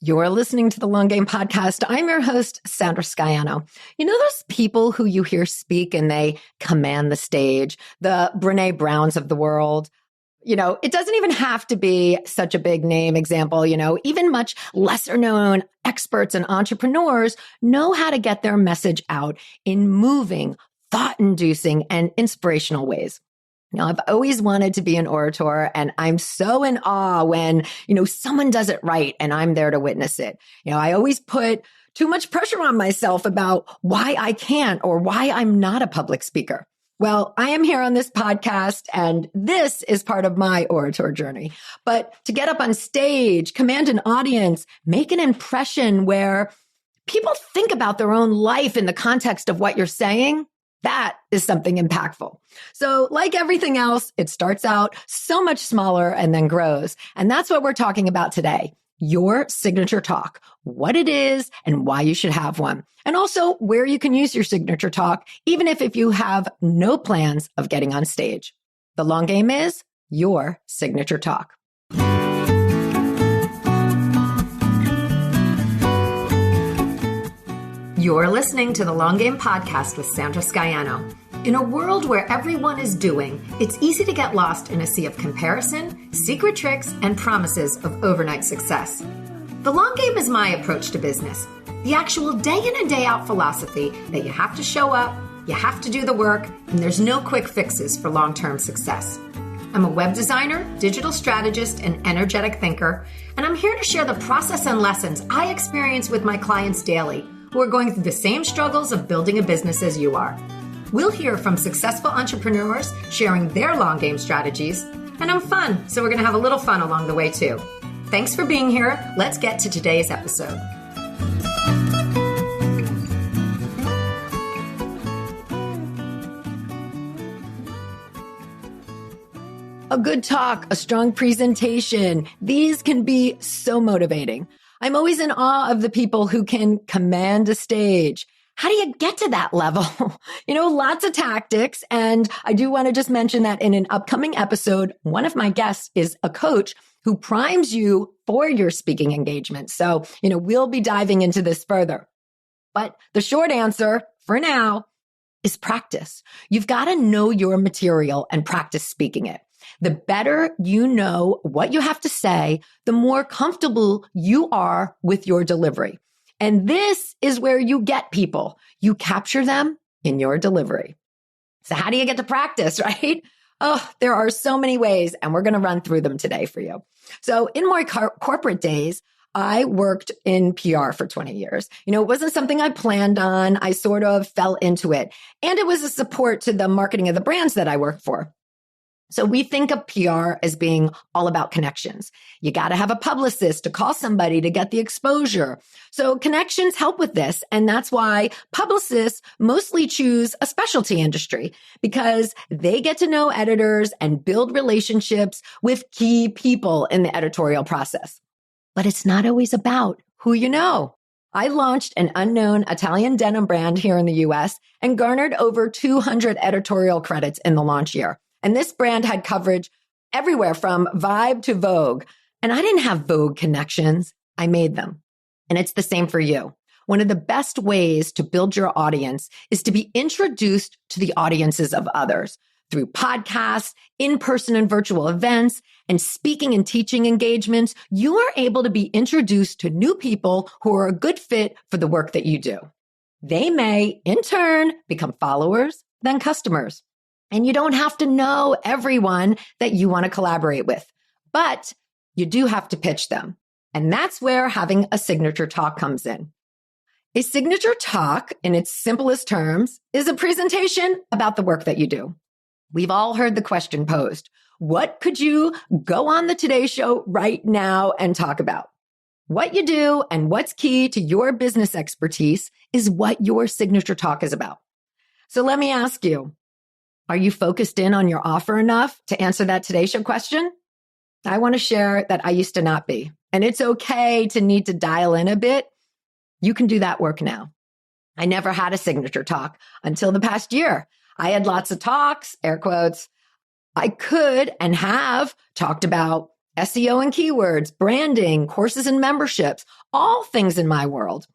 You're listening to the Long Game Podcast. I'm your host, Sandra Sciano. You know those people who you hear speak and they command the stage, the Brené Browns of the world? You know, it doesn't even have to be such a big name example. You know, even much lesser known experts and entrepreneurs know how to get their message out in moving, thought-inducing, and inspirational ways. Now, I've always wanted to be an orator, and I'm so in awe when, someone does it right and I'm there to witness it. I always put too much pressure on myself about why I can't or why I'm not a public speaker. Well, I am here on this podcast, and this is part of my orator journey. But to get up on stage, command an audience, make an impression where people think about their own life in the context of what you're saying, that is something impactful. So like everything else, it starts out so much smaller and then grows. And that's what we're talking about today. Your signature talk, what it is and why you should have one. And also where you can use your signature talk, even if you have no plans of getting on stage. The long game is your signature talk. You're listening to the Long Game Podcast with Sandra Sciano. In a world where everyone is doing, it's easy to get lost in a sea of comparison, secret tricks, and promises of overnight success. The long game is my approach to business. The actual day in and day out philosophy that you have to show up, you have to do the work, and there's no quick fixes for long-term success. I'm a web designer, digital strategist, and energetic thinker, and I'm here to share the process and lessons I experience with my clients daily who are going through the same struggles of building a business as you are. We'll hear from successful entrepreneurs sharing their long game strategies, and I'm fun, so we're going to have a little fun along the way too. Thanks for being here. Let's get to today's episode. A good talk, a strong presentation, these can be so motivating. I'm always in awe of the people who can command a stage. How do you get to that level? Lots of tactics. And I do want to just mention that in an upcoming episode, one of my guests is a coach who primes you for your speaking engagement. So, we'll be diving into this further. But the short answer for now is practice. You've got to know your material and practice speaking it. The better you know what you have to say, the more comfortable you are with your delivery. And this is where you get people. You capture them in your delivery. So how do you get to practice, right? Oh, there are so many ways, and we're going to run through them today for you. So in my corporate days, I worked in PR for 20 years. It wasn't something I planned on. I sort of fell into it. And it was a support to the marketing of the brands that I worked for. So we think of PR as being all about connections. You got to have a publicist to call somebody to get the exposure. So connections help with this. And that's why publicists mostly choose a specialty industry because they get to know editors and build relationships with key people in the editorial process. But it's not always about who you know. I launched an unknown Italian denim brand here in the US and garnered over 200 editorial credits in the launch year. And this brand had coverage everywhere from Vibe to Vogue. And I didn't have Vogue connections. I made them. And it's the same for you. One of the best ways to build your audience is to be introduced to the audiences of others through podcasts, in-person and virtual events, and speaking and teaching engagements. You are able to be introduced to new people who are a good fit for the work that you do. They may, in turn, become followers, then customers. And you don't have to know everyone that you want to collaborate with, but you do have to pitch them. And that's where having a signature talk comes in. A signature talk, in its simplest terms, is a presentation about the work that you do. We've all heard the question posed, what could you go on the Today Show right now and talk about? What you do and what's key to your business expertise is what your signature talk is about. So let me ask you, are you focused in on your offer enough to answer that Today Show question? I want to share that I used to not be, and it's okay to need to dial in a bit. You can do that work now. I never had a signature talk until the past year. I had lots of talks, air quotes. I could and have talked about SEO and keywords, branding, courses and memberships, all things in my world.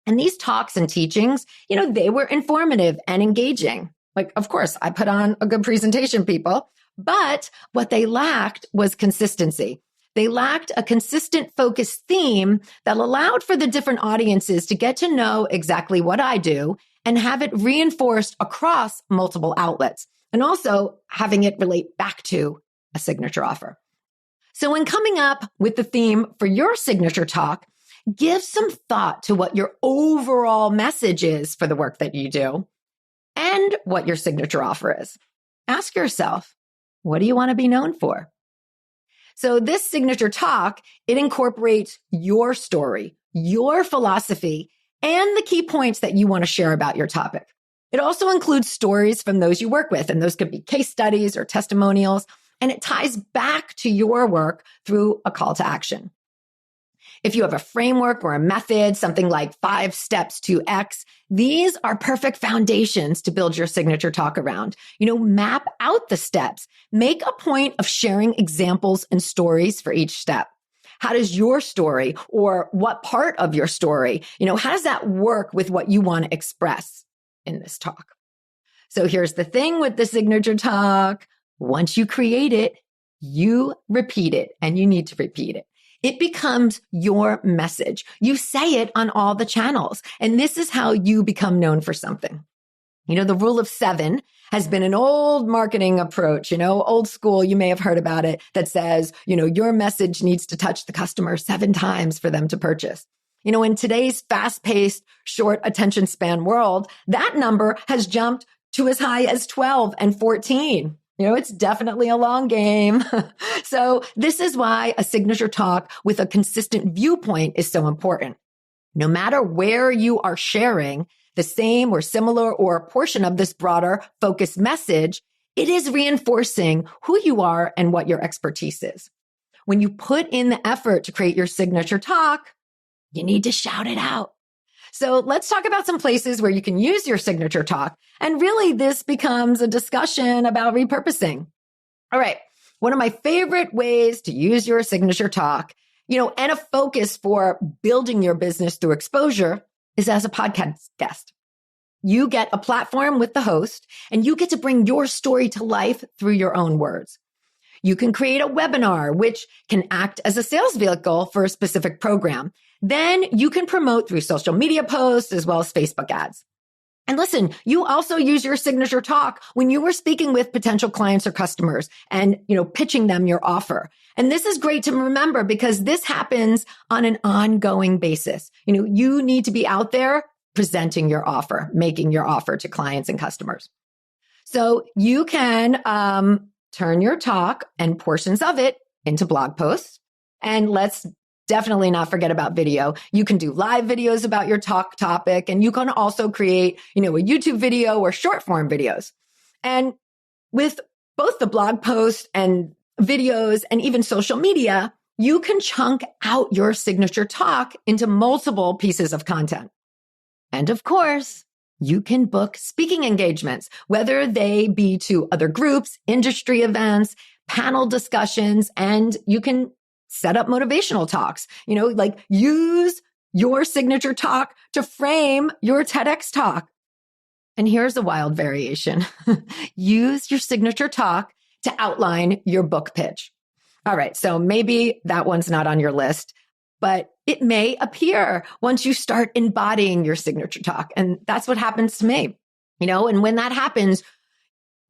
And these talks and teachings, they were informative and engaging. Like, of course, I put on a good presentation, people, but what they lacked was consistency. They lacked a consistent focused theme that allowed for the different audiences to get to know exactly what I do and have it reinforced across multiple outlets, and also having it relate back to a signature offer. So when coming up with the theme for your signature talk, give some thought to what your overall message is for the work that you do and what your signature offer is. Ask yourself, what do you want to be known for? So this signature talk, it incorporates your story, your philosophy, and the key points that you want to share about your topic. It also includes stories from those you work with, and those could be case studies or testimonials, and it ties back to your work through a call to action. If you have a framework or a method, something like 5 steps to X, these are perfect foundations to build your signature talk around. Map out the steps. Make a point of sharing examples and stories for each step. How does your story, or what part of your story, how does that work with what you want to express in this talk? So here's the thing with the signature talk. Once you create it, you repeat it, and you need to repeat it. It becomes your message. You say it on all the channels, and this is how you become known for something. The rule of 7 has been an old marketing approach, old school. You may have heard about it, that says, your message needs to touch the customer 7 times for them to purchase. In today's fast-paced, short attention span world, that number has jumped to as high as 12 and 14. It's definitely a long game. So this is why a signature talk with a consistent viewpoint is so important. No matter where you are sharing the same or similar or a portion of this broader focused message, it is reinforcing who you are and what your expertise is. When you put in the effort to create your signature talk, you need to shout it out. So let's talk about some places where you can use your signature talk. And really, this becomes a discussion about repurposing. All right. One of my favorite ways to use your signature talk, and a focus for building your business through exposure, is as a podcast guest. You get a platform with the host, and you get to bring your story to life through your own words. You can create a webinar, which can act as a sales vehicle for a specific program. Then you can promote through social media posts as well as Facebook ads. And listen, you also use your signature talk when you were speaking with potential clients or customers and, pitching them your offer. And this is great to remember because this happens on an ongoing basis. You need to be out there presenting your offer, making your offer to clients and customers. So you can turn your talk and portions of it into blog posts. And let's definitely not forget about video. You can do live videos about your talk topic, and you can also create, a YouTube video or short form videos. And with both the blog post and videos and even social media, you can chunk out your signature talk into multiple pieces of content. And of course, you can book speaking engagements, whether they be to other groups, industry events, panel discussions, and you can set up motivational talks, use your signature talk to frame your TEDx talk. And here's a wild variation. Use your signature talk to outline your book pitch. All right. So maybe that one's not on your list, but it may appear once you start embodying your signature talk. And that's what happens to me, and when that happens,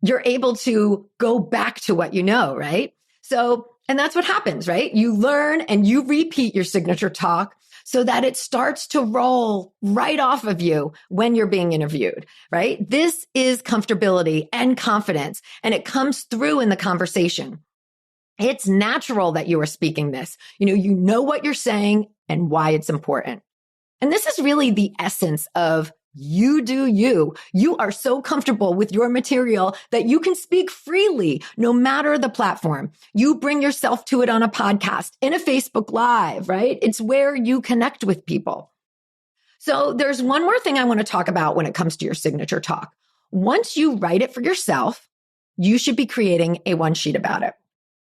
you're able to go back to what you know, right? So, and that's what happens, right? You learn and you repeat your signature talk so that it starts to roll right off of you when you're being interviewed, right? This is comfortability and confidence, and it comes through in the conversation. It's natural that you are speaking this. You know what you're saying and why it's important. And this is really the essence of you do you. You are so comfortable with your material that you can speak freely no matter the platform. You bring yourself to it on a podcast, in a Facebook Live, right? It's where you connect with people. So there's one more thing I want to talk about when it comes to your signature talk. Once you write it for yourself, you should be creating a one sheet about it.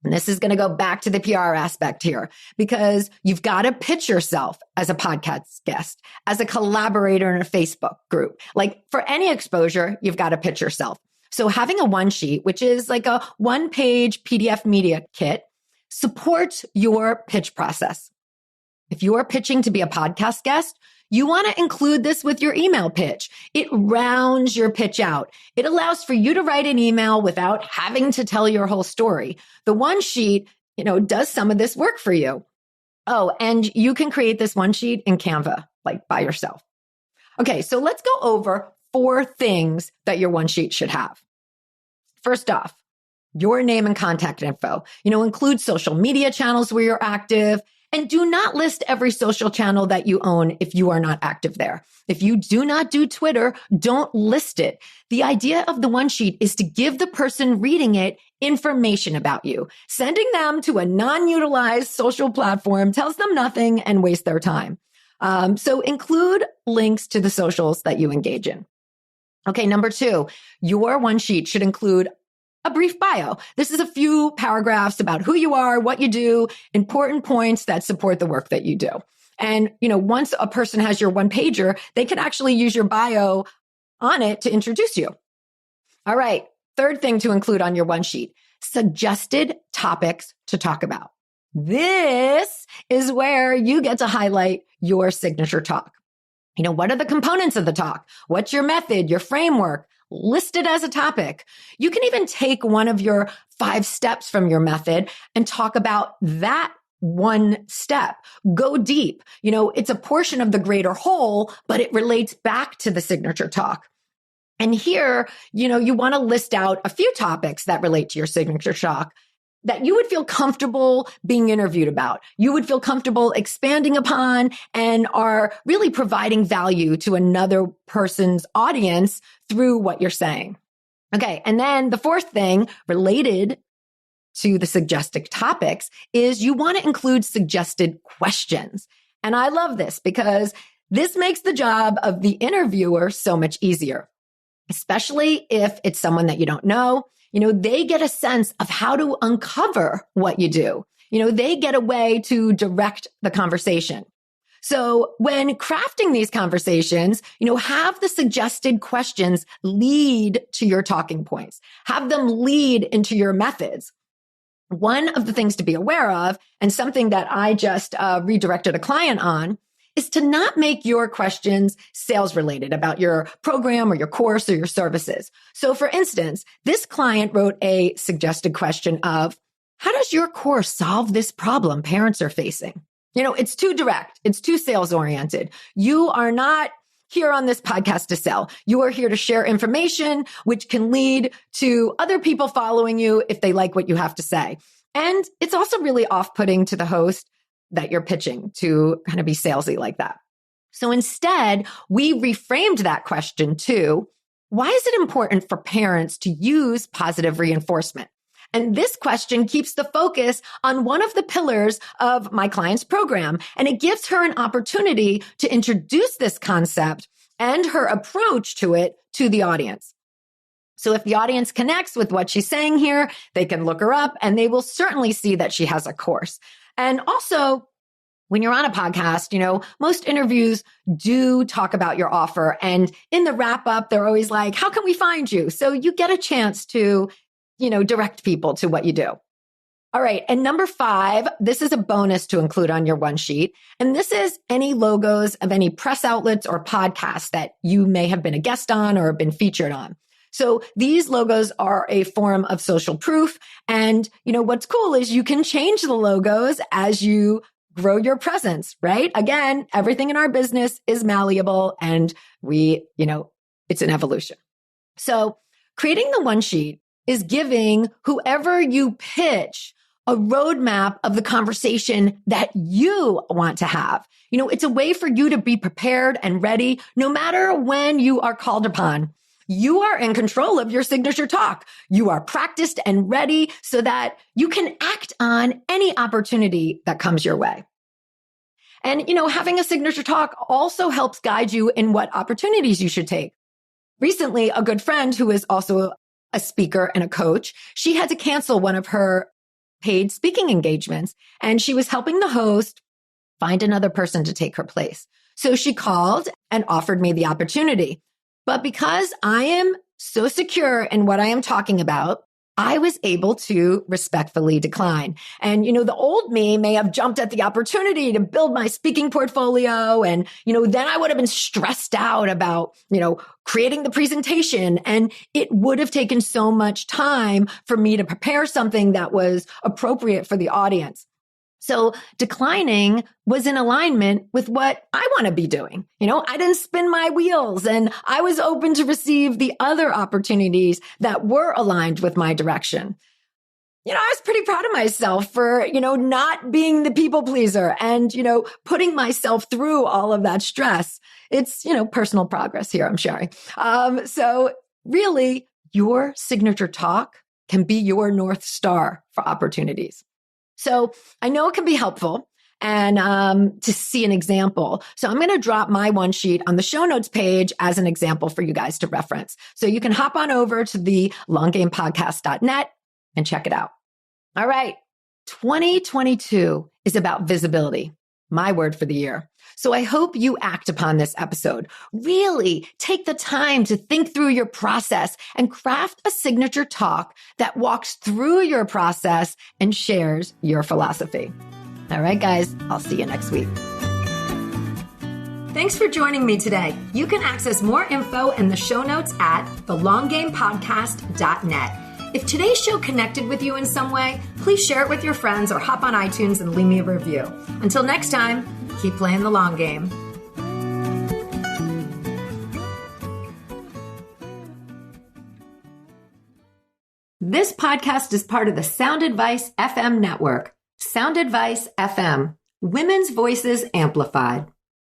And this is going to go back to the PR aspect here, because you've got to pitch yourself as a podcast guest, as a collaborator in a Facebook group. Like for any exposure, you've got to pitch yourself. So having a one sheet, which is like a one-page PDF media kit, supports your pitch process. If you are pitching to be a podcast guest, you want to include this with your email pitch. It rounds your pitch out. It allows for you to write an email without having to tell your whole story. The one sheet, does some of this work for you. Oh, and you can create this one sheet in Canva, like by yourself. Okay, so let's go over 4 things that your one sheet should have. First off, your name and contact info. Include social media channels where you're active. And do not list every social channel that you own if you are not active there. If you do not do Twitter, don't list it. The idea of the one sheet is to give the person reading it information about you. Sending them to a non-utilized social platform tells them nothing and wastes their time. So include links to the socials that you engage in. Okay, number 2, your one sheet should include a brief bio. This is a few paragraphs about who you are, what you do, important points that support the work that you do. And, once a person has your one pager, they can actually use your bio on it to introduce you. All right. 3rd thing to include on your one sheet, suggested topics to talk about. This is where you get to highlight your signature talk. What are the components of the talk? What's your method, your framework? List it as a topic. You can even take one of your 5 steps from your method and talk about that one step. Go deep. It's a portion of the greater whole, but it relates back to the signature talk. And here, you want to list out a few topics that relate to your signature talk that you would feel comfortable being interviewed about, you would feel comfortable expanding upon, and are really providing value to another person's audience through what you're saying. Okay. And then the 4th thing related to the suggested topics is you want to include suggested questions. And I love this because this makes the job of the interviewer so much easier, especially if it's someone that you don't know. They get a sense of how to uncover what you do. They get a way to direct the conversation. So when crafting these conversations, have the suggested questions lead to your talking points. Have them lead into your methods. One of the things to be aware of, and something that I just redirected a client on, is to not make your questions sales related about your program or your course or your services. So for instance, this client wrote a suggested question of, how does your course solve this problem parents are facing? It's too direct. It's too sales oriented. You are not here on this podcast to sell. You are here to share information, which can lead to other people following you if they like what you have to say. And it's also really off-putting to the host that you're pitching to kind of be salesy like that. So instead, we reframed that question to, why is it important for parents to use positive reinforcement? And this question keeps the focus on one of the pillars of my client's program, and it gives her an opportunity to introduce this concept and her approach to it to the audience. So if the audience connects with what she's saying here, they can look her up and they will certainly see that she has a course. And also, when you're on a podcast, most interviews do talk about your offer. And in the wrap up, they're always like, how can we find you? So you get a chance to, direct people to what you do. All right. And number 5, this is a bonus to include on your one sheet. And this is any logos of any press outlets or podcasts that you may have been a guest on or been featured on. So these logos are a form of social proof. And, what's cool is you can change the logos as you grow your presence, right? Again, everything in our business is malleable and it's an evolution. So creating the one sheet is giving whoever you pitch a roadmap of the conversation that you want to have. It's a way for you to be prepared and ready no matter when you are called upon. You are in control of your signature talk. You are practiced and ready so that you can act on any opportunity that comes your way. And, having a signature talk also helps guide you in what opportunities you should take. Recently, a good friend who is also a speaker and a coach, she had to cancel one of her paid speaking engagements, and she was helping the host find another person to take her place. So she called and offered me the opportunity. But because I am so secure in what I am talking about, I was able to respectfully decline. And, the old me may have jumped at the opportunity to build my speaking portfolio. And, then I would have been stressed out about, creating the presentation. And it would have taken so much time for me to prepare something that was appropriate for the audience. So declining was in alignment with what I want to be doing. I didn't spin my wheels, and I was open to receive the other opportunities that were aligned with my direction. I was pretty proud of myself for, not being the people pleaser and, putting myself through all of that stress. It's, personal progress here I'm sharing. So really, your signature talk can be your North Star for opportunities. So I know it can be helpful and to see an example. So I'm going to drop my one sheet on the show notes page as an example for you guys to reference. So you can hop on over to the longgamepodcast.net and check it out. All right. 2022 is about visibility, my word for the year. So I hope you act upon this episode. Really take the time to think through your process and craft a signature talk that walks through your process and shares your philosophy. All right, guys, I'll see you next week. Thanks for joining me today. You can access more info in the show notes at thelonggamepodcast.net. If today's show connected with you in some way, please share it with your friends or hop on iTunes and leave me a review. Until next time, keep playing the long game. This podcast is part of the Sound Advice FM network. Sound Advice FM, women's voices amplified.